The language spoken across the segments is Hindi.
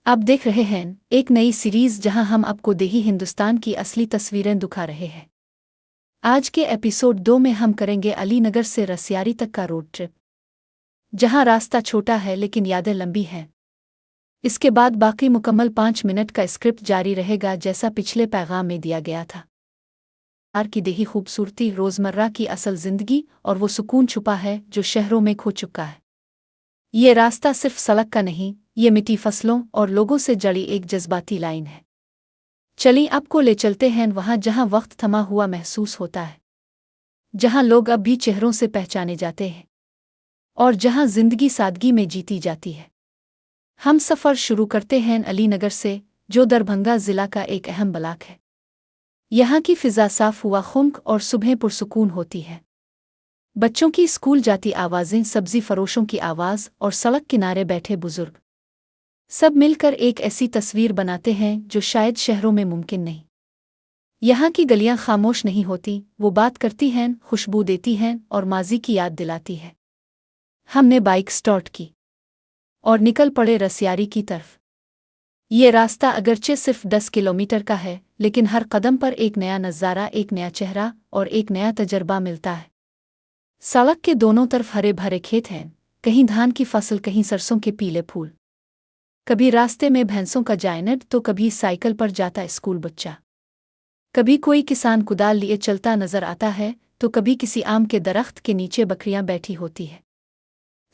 आप देख रहे हैं एक नई सीरीज जहां हम आपको देही हिंदुस्तान की असली तस्वीरें दिखा रहे हैं। आज के एपिसोड 2 में हम करेंगे अलीनगर से रसियारी तक का रोड ट्रिप, जहां रास्ता छोटा है लेकिन यादें लंबी हैं। इसके बाद बाकी मुकम्मल 5 मिनट का स्क्रिप्ट जारी रहेगा जैसा पिछले पैगाम में दिया गया था। आर की देही खूबसूरती, रोज़मर्रा की असल जिंदगी और वो सुकून छुपा है जो शहरों में खो चुका है। ये रास्ता सिर्फ सड़क का नहीं, ये मिट्टी, फसलों और लोगों से जड़ी एक जज्बाती लाइन है। चलिए आपको ले चलते हैं वहां जहां वक्त थमा हुआ महसूस होता है, जहां लोग अब भी चेहरों से पहचाने जाते हैं और जहां जिंदगी सादगी में जीती जाती है। हम सफ़र शुरू करते हैं अलीनगर से, जो दरभंगा जिला का एक अहम ब्लॉक है। यहाँ की फिजा साफ हुआ खुम्क और सुबह पुरसुकून होती है। बच्चों की स्कूल जाती आवाज़ें, सब्जी फरोशों की आवाज़ और सड़क किनारे बैठे बुजुर्ग, सब मिलकर एक ऐसी तस्वीर बनाते हैं जो शायद शहरों में मुमकिन नहीं। यहाँ की गलियाँ खामोश नहीं होती, वो बात करती हैं, खुशबू देती हैं और माजी की याद दिलाती है। हमने बाइक स्टार्ट की और निकल पड़े रसियारी की तरफ। ये रास्ता अगरचे सिर्फ 10 किलोमीटर का है, लेकिन हर कदम पर एक नया नज़ारा, एक नया चेहरा और एक नया तजर्बा मिलता है। सड़क के दोनों तरफ हरे भरे खेत हैं, कहीं धान की फसल, कहीं सरसों के पीले फूल। कभी रास्ते में भैंसों का जायनट तो कभी साइकिल पर जाता स्कूल बच्चा। कभी कोई किसान कुदाल लिए चलता नजर आता है तो कभी किसी आम के दरख्त के नीचे बकरियां बैठी होती है।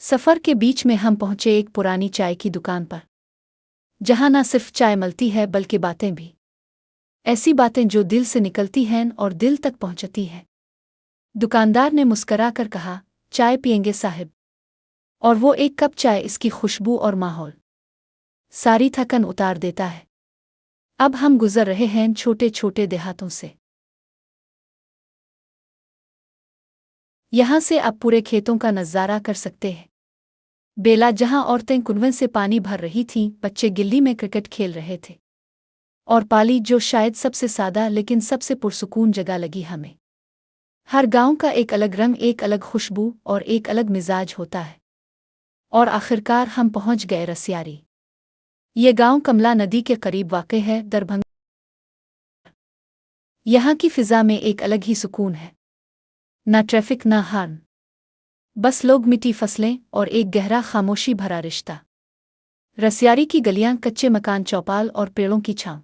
सफ़र के बीच में हम पहुंचे एक पुरानी चाय की दुकान पर, जहां न सिर्फ चाय मिलती है बल्कि बातें भी। ऐसी बातें जो दिल से निकलती हैं और दिल तक पहुंचती हैं। दुकानदार ने मुस्करा कर कहा, चाय पियेंगे साहिब? और वो एक कप चाय, इसकी खुशबू और माहौल सारी थकन उतार देता है। अब हम गुजर रहे हैं छोटे छोटे देहातों से। यहाँ से आप पूरे खेतों का नज़ारा कर सकते हैं। बेला, जहाँ औरतें कुएं से पानी भर रही थीं, बच्चे गिल्ली में क्रिकेट खेल रहे थे, और पाली, जो शायद सबसे सादा लेकिन सबसे पुरसुकून जगह लगी हमें। हर गांव का एक अलग रंग, एक अलग खुशबू और एक अलग मिजाज होता है। और आखिरकार हम पहुंच गए रसियारी। ये गांव कमला नदी के करीब वाक़ है, दरभंगा। यहाँ की फिजा में एक अलग ही सुकून है, न ट्रैफिक न हॉर्न, बस लोग, मिट्टी, फसलें और एक गहरा खामोशी भरा रिश्ता। रसियारी की गलियां, कच्चे मकान, चौपाल और पेड़ों की छांव,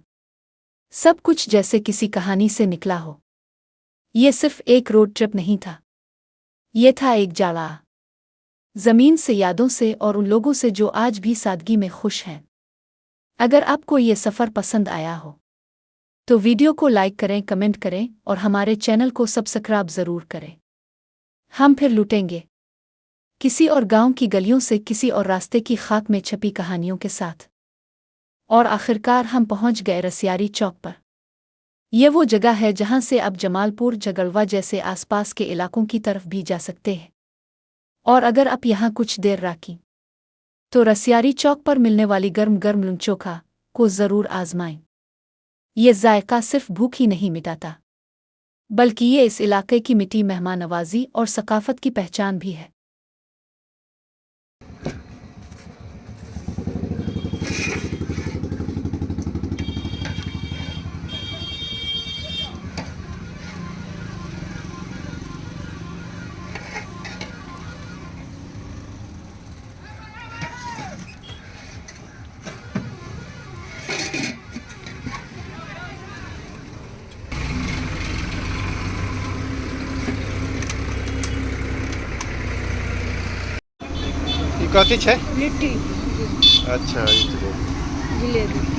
सब कुछ जैसे किसी कहानी से निकला हो। ये सिर्फ एक रोड ट्रिप नहीं था, ये था एक जाला ज़मीन से, यादों से और उन लोगों से जो आज भी सादगी में खुश हैं। अगर आपको ये सफ़र पसंद आया हो तो वीडियो को लाइक करें, कमेंट करें और हमारे चैनल को सब्सक्राइब ज़रूर करें। हम फिर लुटेंगे किसी और गांव की गलियों से, किसी और रास्ते की खाक में छपी कहानियों के साथ। और आखिरकार हम पहुंच गए रसियारी चौक पर। ये वो जगह है जहां से अब जमालपुर, झगड़वा जैसे आसपास के इलाकों की तरफ भी जा सकते हैं। और अगर आप यहाँ कुछ देर राकी तो रसियारी चौक पर मिलने वाली गर्म गर्म लून चोखा को ज़रूर आजमाएं। ये जायका सिर्फ भूख ही नहीं मिटाता, बल्कि ये इस इलाके की मिट्टी, मेहमान नवाजी और सकाफत की पहचान भी है। ई कथी छै? लिट्टी अच्छा, ई तो जिलेबी।